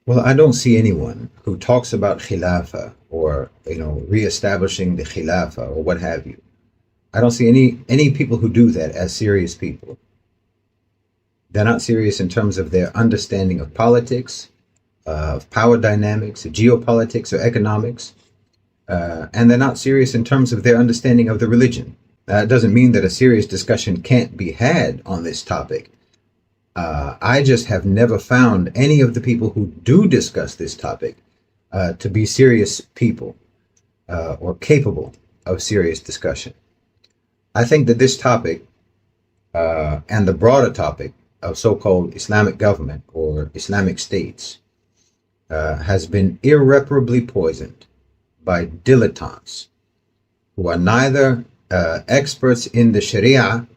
Well, I don't see anyone who talks about Khilafah or, reestablishing the Khilafah or what have you. I don't see any people who do that as serious people. They're not serious in terms of their understanding of politics, of power dynamics, geopolitics, or economics. And they're not serious in terms of their understanding of the religion. It doesn't mean that a serious discussion can't be had on this topic. I just have never found any of the people who do discuss this topic to be serious people or capable of serious discussion. I think that this topic and the broader topic of so-called Islamic government or Islamic states has been irreparably poisoned by dilettantes who are neither experts in the Sharia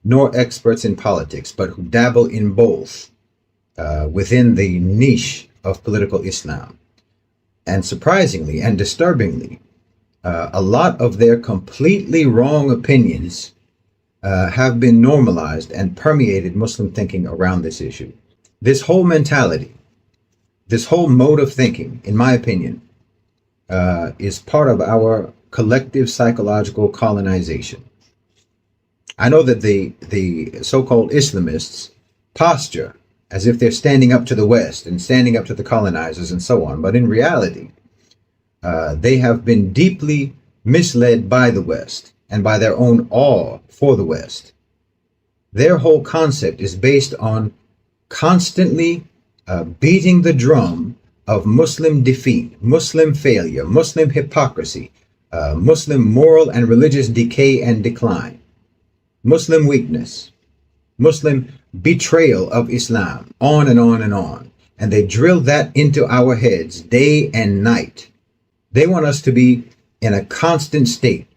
nor experts in politics, but who dabble in both within the niche of political Islam. And surprisingly and disturbingly, a lot of their completely wrong opinions have been normalized and permeated Muslim thinking around this issue. This whole mentality, this whole mode of thinking, in my opinion, is part of our collective psychological colonization. I know that the so-called Islamists posture as if they're standing up to the West and standing up to the colonizers and so on, but in reality, they have been deeply misled by the West and by their own awe for the West. Their whole concept is based on constantly beating the drum of Muslim defeat, Muslim failure, Muslim hypocrisy, Muslim moral and religious decay and decline, Muslim weakness, Muslim betrayal of Islam, on and on and on. And they drill that into our heads day and night. They want us to be in a constant state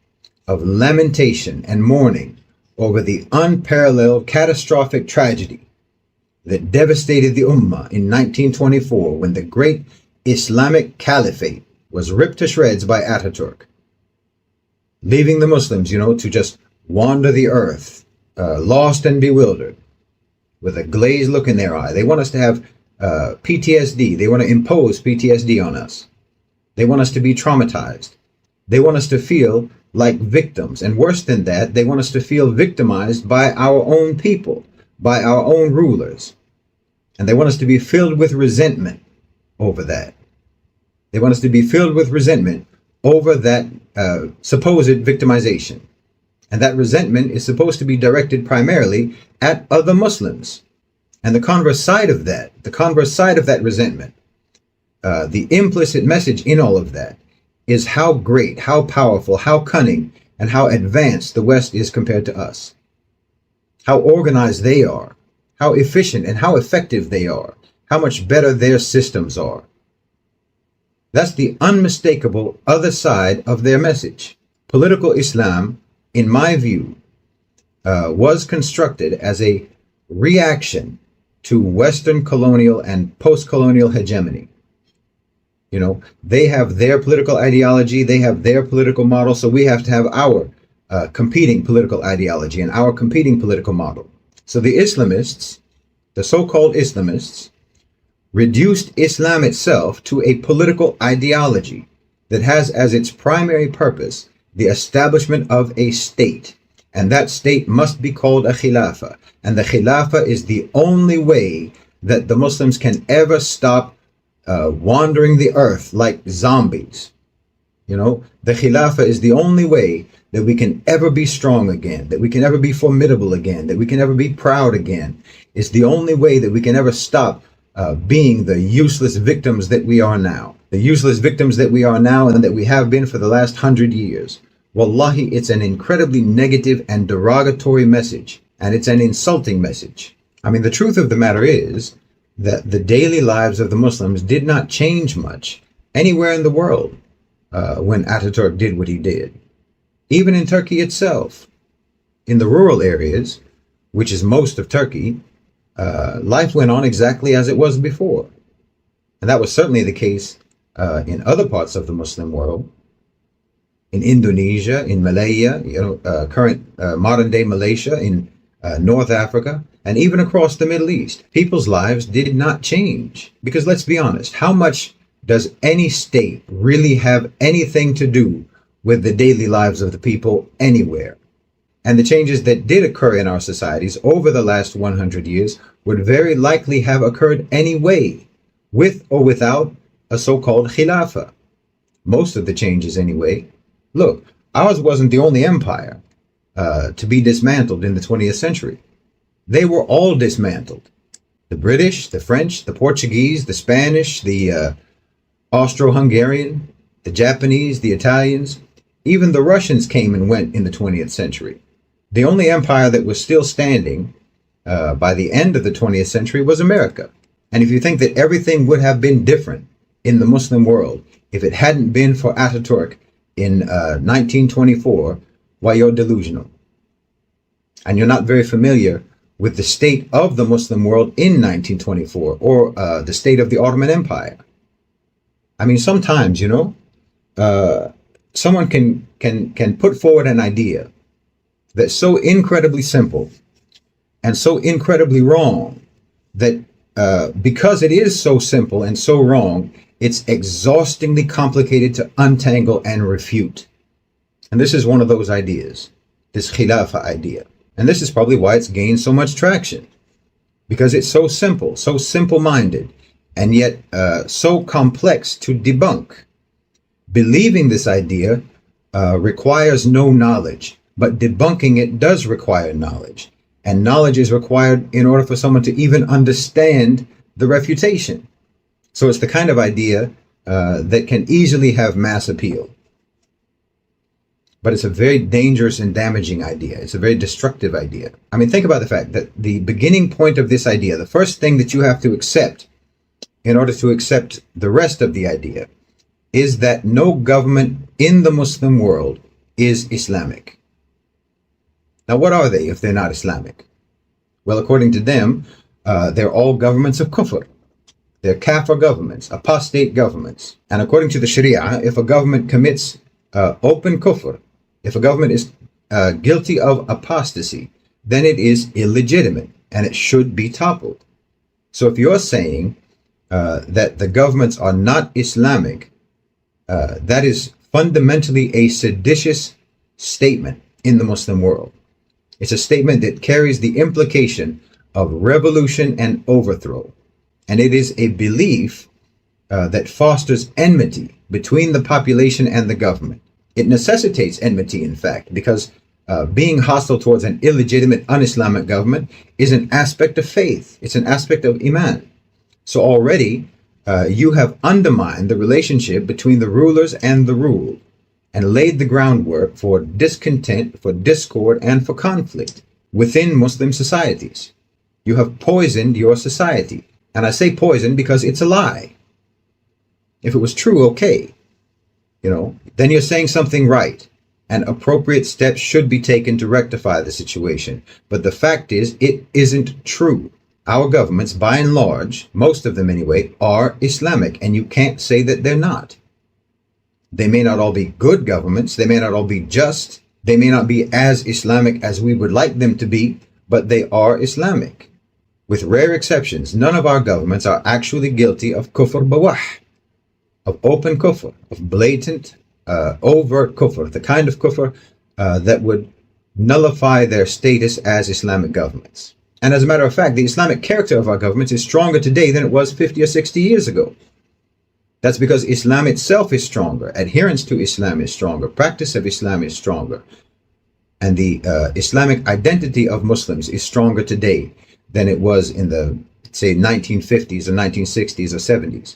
of lamentation and mourning over the unparalleled catastrophic tragedy that devastated the Ummah in 1924 when the great Islamic caliphate was ripped to shreds by Ataturk, leaving the Muslims, to just wander the earth, lost and bewildered, with a glazed look in their eye. They want us to have PTSD. They want to impose PTSD on us. They want us to be traumatized. They want us to feel like victims. And worse than that, they want us to feel victimized by our own people, by our own rulers. And they want us to be filled with resentment over that. They want us to be filled with resentment over that supposed victimization. And that resentment is supposed to be directed primarily at other Muslims. And the converse side of that resentment, the implicit message in all of that is how great, how powerful, how cunning, and how advanced the West is compared to us. How organized they are, how efficient and how effective they are, how much better their systems are. That's the unmistakable other side of their message. Political Islam, in my view, was constructed as a reaction to Western colonial and post-colonial hegemony. They have their political ideology, they have their political model, so we have to have our competing political ideology and our competing political model. So the Islamists, the so-called Islamists, reduced Islam itself to a political ideology that has as its primary purpose the establishment of a state, and that state must be called a Khilafah. And the Khilafah is the only way that the Muslims can ever stop wandering the earth like zombies. The Khilafah is the only way that we can ever be strong again, that we can ever be formidable again, that we can ever be proud again. It's the only way that we can ever stop being the useless victims that we are now. The useless victims that we are now and that we have been for the last 100 years. Wallahi, it's an incredibly negative and derogatory message, and it's an insulting message. I mean, the truth of the matter is that the daily lives of the Muslims did not change much anywhere in the world when Ataturk did what he did. Even in Turkey itself, in the rural areas, which is most of Turkey, life went on exactly as it was before. And that was certainly the case in other parts of the Muslim world. In Indonesia, in Malaya, current modern day Malaysia, in North Africa, and even across the Middle East. People's lives did not change. Because let's be honest, how much does any state really have anything to do with the daily lives of the people anywhere? And the changes that did occur in our societies over the last 100 years would very likely have occurred anyway, with or without a so-called Khilafah. Most of the changes anyway. Look, ours wasn't the only empire to be dismantled in the 20th century. They were all dismantled. The British, the French, the Portuguese, the Spanish, the Austro-Hungarian, the Japanese, the Italians, even the Russians came and went in the 20th century. The only empire that was still standing by the end of the 20th century was America. And if you think that everything would have been different in the Muslim world if it hadn't been for Ataturk in 1924, why, you're delusional. And you're not very familiar with the state of the Muslim world in 1924 or the state of the Ottoman Empire. I mean, sometimes, you know, someone can put forward an idea that's so incredibly simple and so incredibly wrong that because it is so simple and so wrong, it's exhaustingly complicated to untangle and refute. And this is one of those ideas, this Khilafah idea. And this is probably why it's gained so much traction, because it's so simple, so simple-minded, and yet so complex to debunk. Believing this idea requires no knowledge, but debunking it does require knowledge. And knowledge is required in order for someone to even understand the refutation. So it's the kind of idea that can easily have mass appeal. But it's a very dangerous and damaging idea. It's a very destructive idea. I mean, think about the fact that the beginning point of this idea, the first thing that you have to accept in order to accept the rest of the idea, is that no government in the Muslim world is Islamic. Now, what are they if they're not Islamic? Well, according to them, they're all governments of kufr. They're kafir governments, apostate governments. And according to the Sharia, if a government commits open kufr, if a government is guilty of apostasy, then it is illegitimate and it should be toppled. So if you're saying that the governments are not Islamic, that is fundamentally a seditious statement in the Muslim world. It's a statement that carries the implication of revolution and overthrow. And it is a belief that fosters enmity between the population and the government. It necessitates enmity, in fact, because being hostile towards an illegitimate, un-Islamic government is an aspect of faith. It's an aspect of iman. So already you have undermined the relationship between the rulers and the ruled, and laid the groundwork for discontent, for discord, and for conflict within Muslim societies. You have poisoned your society. And I say poison because it's a lie. If it was true, okay. You know, then you're saying something right, and appropriate steps should be taken to rectify the situation. But the fact is, it isn't true. Our governments, by and large, most of them anyway, are Islamic, and you can't say that they're not. They may not all be good governments, they may not all be just, they may not be as Islamic as we would like them to be, but they are Islamic. With rare exceptions, none of our governments are actually guilty of kufr bawah, of open kufr, of blatant, overt kufr, the kind of kufr that would nullify their status as Islamic governments. And as a matter of fact, the Islamic character of our governments is stronger today than it was 50 or 60 years ago. That's because Islam itself is stronger. Adherence to Islam is stronger. Practice of Islam is stronger. And the Islamic identity of Muslims is stronger today than it was in the, say, 1950s or 1960s or 70s.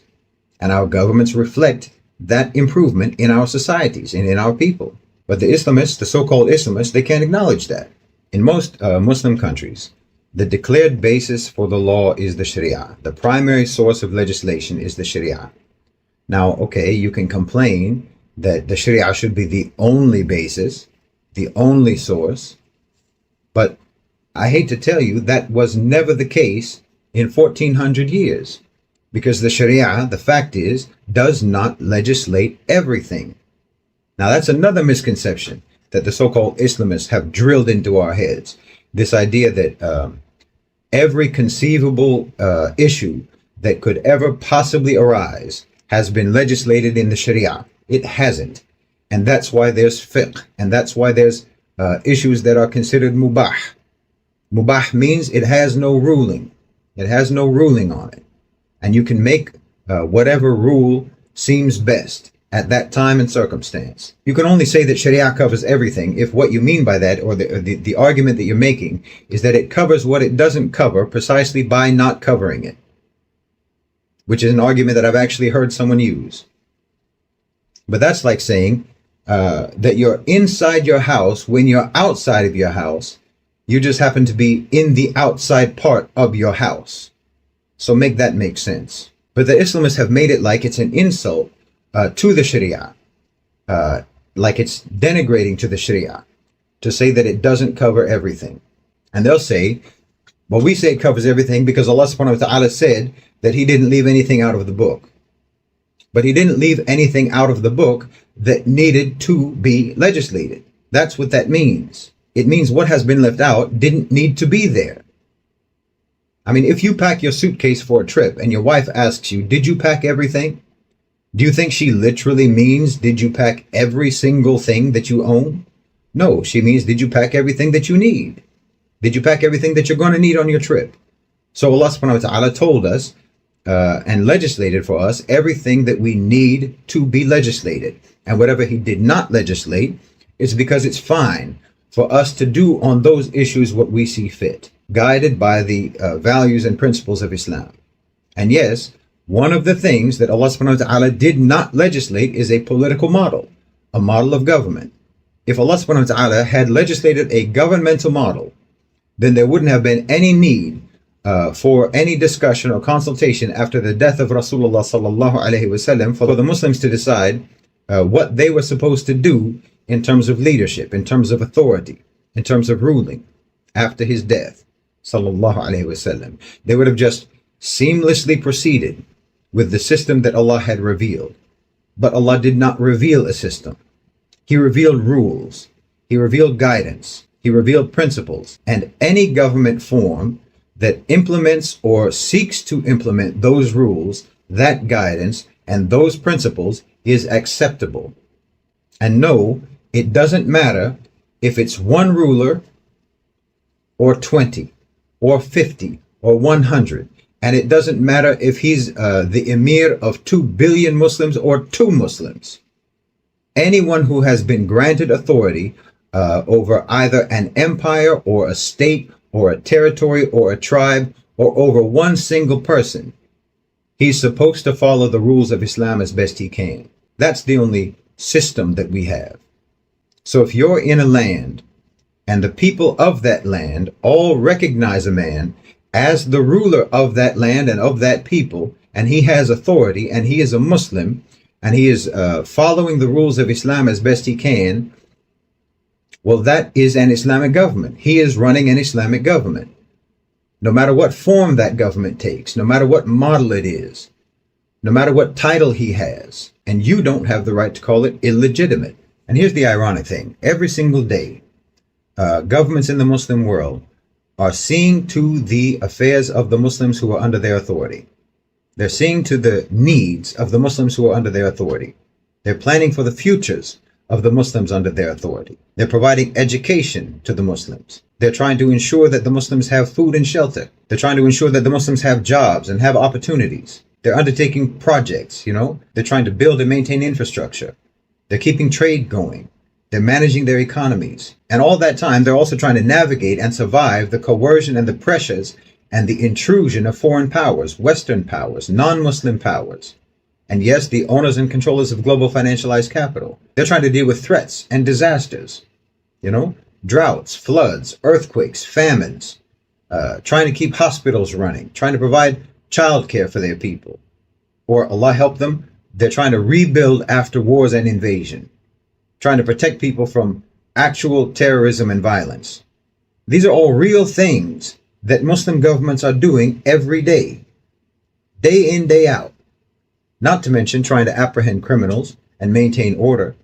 And our governments reflect that improvement in our societies and in our people. But the Islamists, the so-called Islamists, they can't acknowledge that. In most Muslim countries, the declared basis for the law is the Sharia. The primary source of legislation is the Sharia. Now, okay, you can complain that the Sharia should be the only basis, the only source, but I hate to tell you that was never the case in 1400 years, because the Sharia, the fact is, does not legislate everything. Now, that's another misconception that the so-called Islamists have drilled into our heads. this idea that every conceivable issue that could ever possibly arise has been legislated in the Sharia. It hasn't. And that's why there's fiqh. And that's why there's issues that are considered mubah. Mubah means it has no ruling. It has no ruling on it. And you can make whatever rule seems best at that time and circumstance. You can only say that Sharia covers everything if what you mean by that, or the argument that you're making, is that it covers what it doesn't cover precisely by not covering it. Which is an argument that I've actually heard someone use. But that's like saying that you're inside your house when you're outside of your house. You just happen to be in the outside part of your house. So make that make sense. But the Islamists have made it like it's an insult to the Sharia. Like it's denigrating to the Sharia to say that it doesn't cover everything. And they'll say, well, we say it covers everything because Allah subhanahu wa ta'ala said that he didn't leave anything out of the book. But he didn't leave anything out of the book that needed to be legislated. That's what that means. It means what has been left out didn't need to be there. I mean, if you pack your suitcase for a trip and your wife asks you, did you pack everything? Do you think she literally means, did you pack every single thing that you own? No, she means, did you pack everything that you need? Did you pack everything that you're going to need on your trip? So Allah subhanahu wa ta'ala told us and legislated for us everything that we need to be legislated. And whatever he did not legislate, it's because it's fine for us to do on those issues what we see fit, guided by the values and principles of Islam. And yes, one of the things that Allah subhanahu wa ta'ala did not legislate is a political model, a model of government. If Allah subhanahu wa ta'ala had legislated a governmental model, then there wouldn't have been any need for any discussion or consultation after the death of Rasulullah sallallahu alaihi wasallam for the Muslims to decide what they were supposed to do in terms of leadership, in terms of authority, in terms of ruling after his death sallallahu alaihi wasallam. They would have just seamlessly proceeded with the system that Allah had revealed. But Allah did not reveal a system. He revealed rules. He revealed guidance. He revealed principles. And any government form that implements or seeks to implement those rules, that guidance, and those principles is acceptable. And no, it doesn't matter if it's one ruler or 20 or 50 or 100. And it doesn't matter if he's the emir of 2 billion Muslims or 2 Muslims. Anyone who has been granted authority over either an empire or a state or a territory or a tribe or over one single person, he's supposed to follow the rules of Islam as best he can. That's the only system that we have. So if you're in a land and the people of that land all recognize a man as the ruler of that land and of that people, and he has authority and he is a Muslim and he is following the rules of Islam as best he can, well, that is an Islamic government. He is running an Islamic government. No matter what form that government takes, no matter what model it is, no matter what title he has, and you don't have the right to call it illegitimate. And here's the ironic thing. Every single day, governments in the Muslim world are seeing to the affairs of the Muslims who are under their authority. They're seeing to the needs of the Muslims who are under their authority. They're planning for the futures of the Muslims under their authority. They're providing education to the Muslims. They're trying to ensure that the Muslims have food and shelter. They're trying to ensure that the Muslims have jobs and have opportunities. They're undertaking projects, They're trying to build and maintain infrastructure. They're keeping trade going. They're managing their economies. And all that time, they're also trying to navigate and survive the coercion and the pressures and the intrusion of foreign powers, Western powers, non-Muslim powers. And yes, the owners and controllers of global financialized capital. They're trying to deal with threats and disasters, droughts, floods, earthquakes, famines, trying to keep hospitals running, trying to provide childcare for their people. Or Allah help them, they're trying to rebuild after wars and invasion, trying to protect people from actual terrorism and violence. These are all real things that Muslim governments are doing every day in, day out. Not to mention trying to apprehend criminals and maintain order.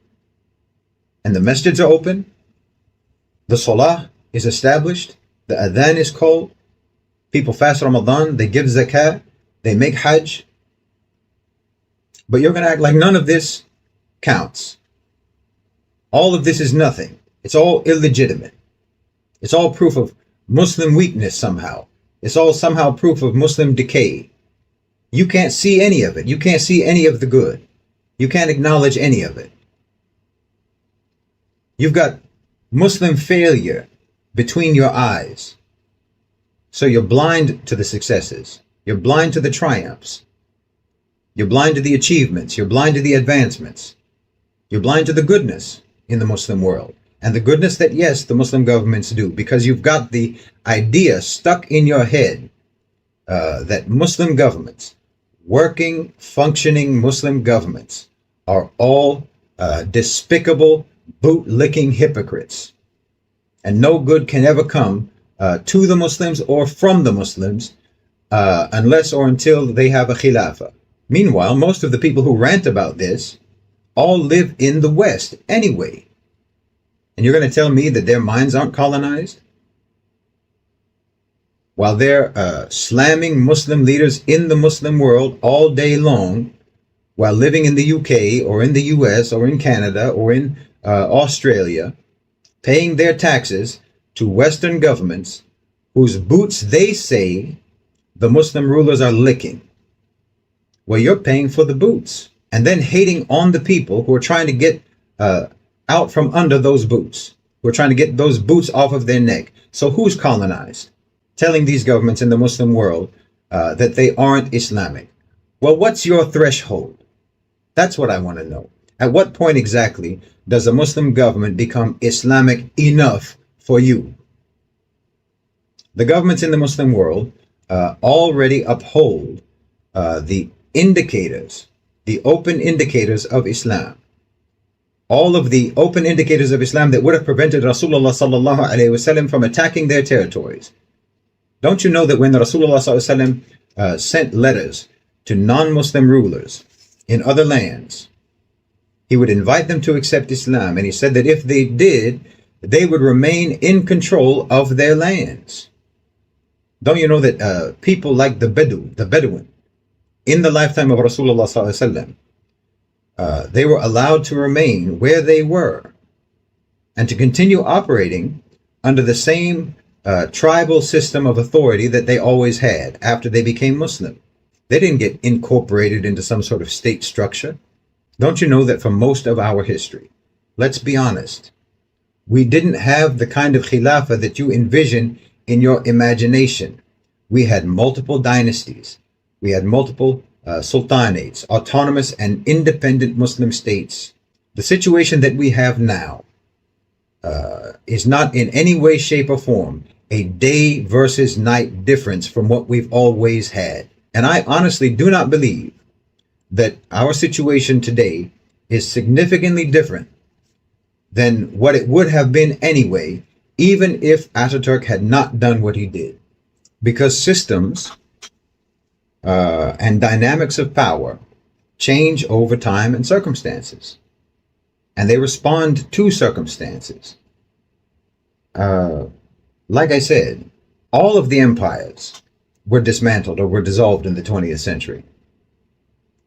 And the masjids are open. The salah is established. The adhan is called. People fast Ramadan. They give zakat. They make hajj. But you're going to act like none of this counts. All of this is nothing. It's all illegitimate. It's all proof of Muslim weakness somehow. It's all somehow proof of Muslim decay. You can't see any of it. You can't see any of the good. You can't acknowledge any of it. You've got Muslim failure between your eyes. So you're blind to the successes. You're blind to the triumphs. You're blind to the achievements. You're blind to the advancements. You're blind to the goodness in the Muslim world. And the goodness that, yes, the Muslim governments do. Because you've got the idea stuck in your head that Muslim governments, working, functioning Muslim governments, are all despicable, boot-licking hypocrites. And no good can ever come to the Muslims or from the Muslims unless or until they have a Khilafah. Meanwhile, most of the people who rant about this all live in the West anyway. And you're going to tell me that their minds aren't colonized? While they're slamming Muslim leaders in the Muslim world all day long, while living in the UK or in the US or in Canada or in Australia, paying their taxes to Western governments whose boots they say the Muslim rulers are licking. Well, you're paying for the boots and then hating on the people who are trying to get out from under those boots. Who are trying to get those boots off of their neck. So who's colonized? Telling these governments in the Muslim world that they aren't Islamic. Well, what's your threshold? That's what I want to know. At what point exactly does a Muslim government become Islamic enough for you? The governments in the Muslim world already uphold the indicators, the open indicators of Islam. All of the open indicators of Islam that would have prevented Rasulullah sallallahu alaihi wasallam from attacking their territories. Don't you know that when Rasulullah sallallahu alaihi wasallam sent letters to non-Muslim rulers in other lands, he would invite them to accept Islam, and he said that if they did, they would remain in control of their lands. Don't you know that people like the Bedouin, in the lifetime of Rasulullah sallallahu alaihi wasallam, they were allowed to remain where they were and to continue operating under the same tribal system of authority that they always had after they became Muslim. They didn't get incorporated into some sort of state structure. Don't you know that for most of our history, let's be honest, we didn't have the kind of Khilafah that you envision in your imagination. We had multiple dynasties. We had multiple sultanates, autonomous and independent Muslim states. The situation that we have now is not in any way, shape, or form a day versus night difference from what we've always had. And I honestly do not believe that our situation today is significantly different than what it would have been anyway, even if Ataturk had not done what he did. Because systems and dynamics of power change over time and circumstances. And they respond to circumstances. Like I said, all of the empires were dismantled or were dissolved in the 20th century.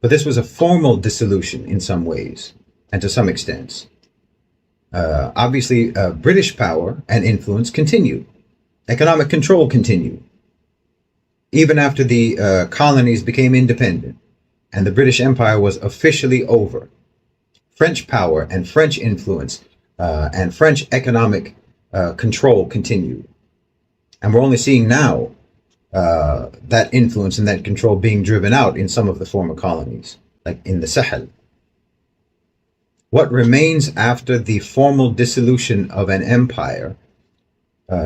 But this was a formal dissolution in some ways, and to some extents. Obviously, British power and influence continued. Economic control continued. Even after the colonies became independent and the British Empire was officially over, French power and French influence and French economic control continued. And we're only seeing now that influence and that control being driven out in some of the former colonies, like in the Sahel. What remains after the formal dissolution of an empire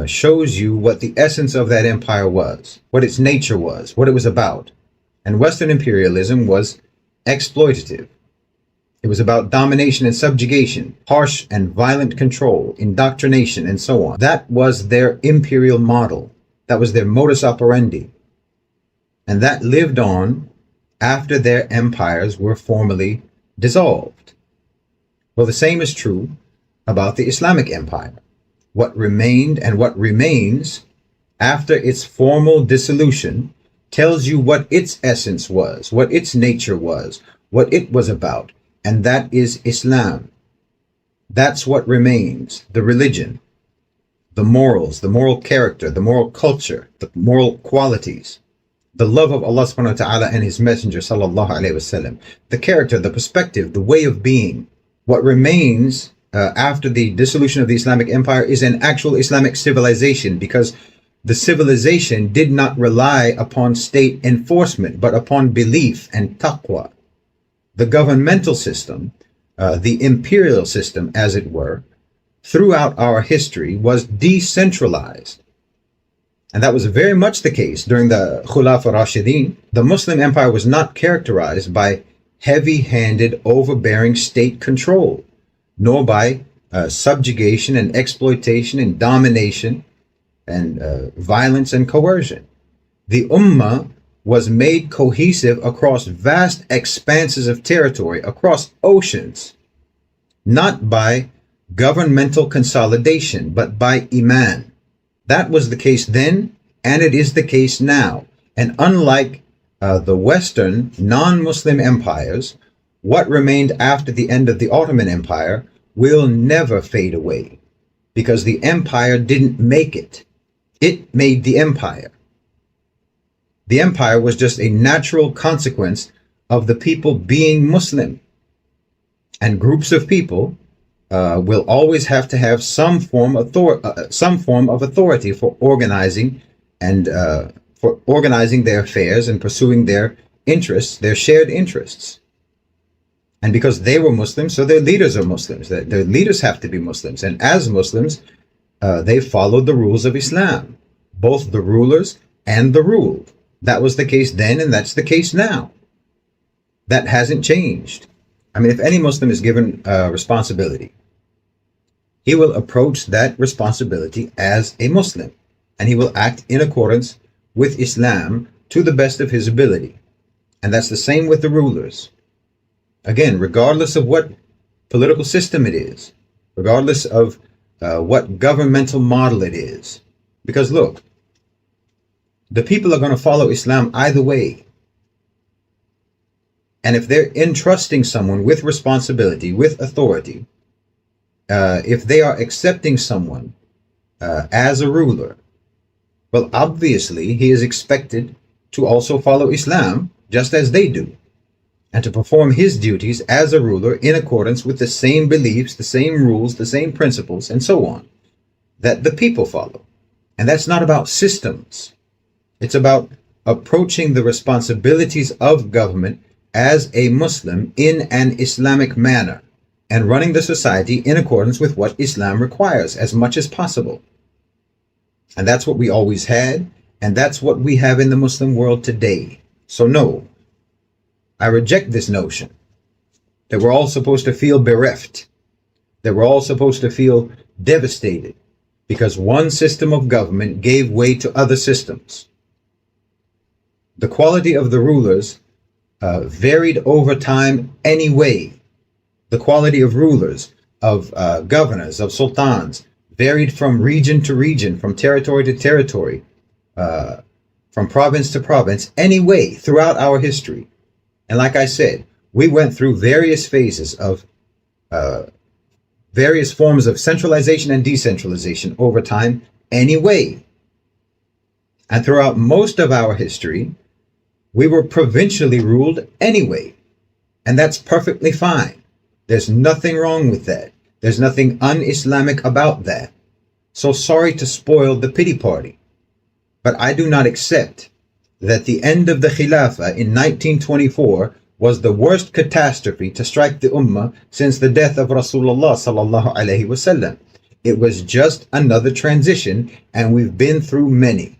shows you what the essence of that empire was, what its nature was, what it was about. And Western imperialism was exploitative. It was about domination and subjugation, harsh and violent control, indoctrination, and so on. That was their imperial model. That was their modus operandi. And that lived on after their empires were formally dissolved. Well, the same is true about the Islamic empire. What remained and what remains after its formal dissolution, tells you what its essence was, what its nature was, what it was about, and that is Islam. That's what remains, the religion, the morals, the moral character, the moral culture, the moral qualities, the love of Allah subhanahu wa ta'ala and His Messenger sallallahu alayhi wasallam, the character, the perspective, the way of being. What remains after the dissolution of the Islamic Empire is an actual Islamic civilization, because the civilization did not rely upon state enforcement, but upon belief and taqwa. The governmental system, the imperial system, as it were, throughout our history was decentralized. And that was very much the case during the Khilafah Rashidin. The Muslim empire was not characterized by heavy-handed, overbearing state control, nor by subjugation and exploitation and domination and violence and coercion. The Ummah was made cohesive across vast expanses of territory, across oceans, not by governmental consolidation, but by Iman. That was the case then, and it is the case now. And unlike the Western non-Muslim empires, what remained after the end of the Ottoman Empire will never fade away, because the empire didn't make it. It made the empire. The empire was just a natural consequence of the people being Muslim. And groups of people will always have to have some form of authority for organizing and for organizing their affairs and pursuing their interests, their shared interests. And because they were Muslims, so their leaders are Muslims. Their leaders have to be Muslims. And as Muslims, they followed the rules of Islam, both the rulers and the ruled. That was the case then, and that's the case now. That hasn't changed. I mean, if any Muslim is given responsibility, he will approach that responsibility as a Muslim, and he will act in accordance with Islam to the best of his ability. And that's the same with the rulers. Again, regardless of what political system it is, regardless of what governmental model it is. Because look, the people are going to follow Islam either way. And if they're entrusting someone with responsibility, with authority, if they are accepting someone as a ruler, well, obviously he is expected to also follow Islam just as they do, and to perform his duties as a ruler in accordance with the same beliefs, the same rules, the same principles, and so on, that the people follow. And that's not about systems. It's about approaching the responsibilities of government as a Muslim in an Islamic manner, and running the society in accordance with what Islam requires as much as possible. And that's what we always had, and that's what we have in the Muslim world today. So no, I reject this notion that we're all supposed to feel bereft, that we're all supposed to feel devastated because one system of government gave way to other systems. The quality of the rulers varied over time anyway. The quality of rulers, of governors, of sultans, varied from region to region, from territory to territory, from province to province, anyway, throughout our history. And like I said, we went through various phases of various forms of centralization and decentralization over time anyway. And throughout most of our history, we were provincially ruled anyway. And that's perfectly fine. There's nothing wrong with that. There's nothing un-Islamic about that. So sorry to spoil the pity party, but I do not accept that the end of the Khilafah in 1924 was the worst catastrophe to strike the Ummah since the death of Rasulullah sallallahu alaihi wasallam. It was just another transition, and we've been through many.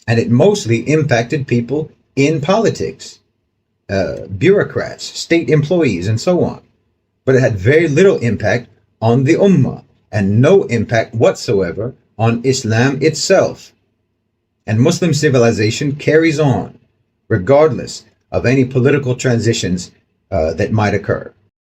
And it mostly impacted people in politics, bureaucrats, state employees, and so on. But it had very little impact on the Ummah, and no impact whatsoever on Islam itself. And Muslim civilization carries on, regardless of any political transitions that might occur.